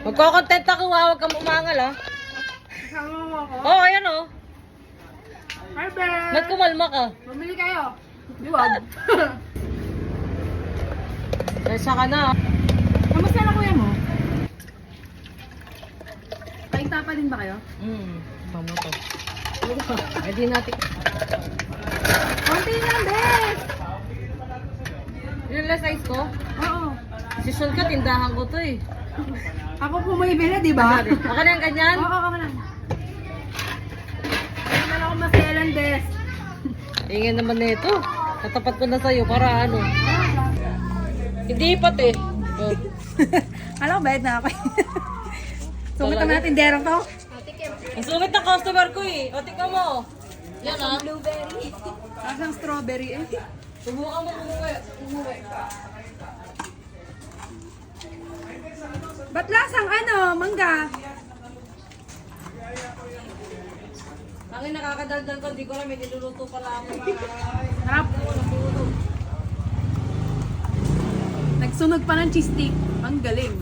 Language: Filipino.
Magko-content ako, huwag kang umangal ah. Kasama mo ako. Oo, oh, ayan oh. Hi, Ben! Nagkumalma ka. Bumili kayo. Diwag. Kaysa ka na. Kamusta na kuya mo? Painta pa din ba kayo? Pamoto. Ay, di natin. Konti lang, Bes! Yun lang size ko? Oo. Sisyon ka, tindahan ko to eh. Ako po may bili, di ba? Baka na yung ganyan? Oo, ako lang. Hindi naman ako maselan, Bes. Ingin naman na ito. Tatapat ko na sa'yo para ano. Hindi pati. Oh. Alam ko, bayad na ako. Sumit ang mga tinderang to. Ang sungit ng customer ko eh. O, tingnan mo. Yan ah. Blueberry. Asang strawberry eh. Subukan mo umuwi. Ba't lasang ano, mangga? Ang nakakadaldal ko, hindi ko alam, may niluluto pala ako. Harap. Nagsunog pa ng cheese stick. Ang galing.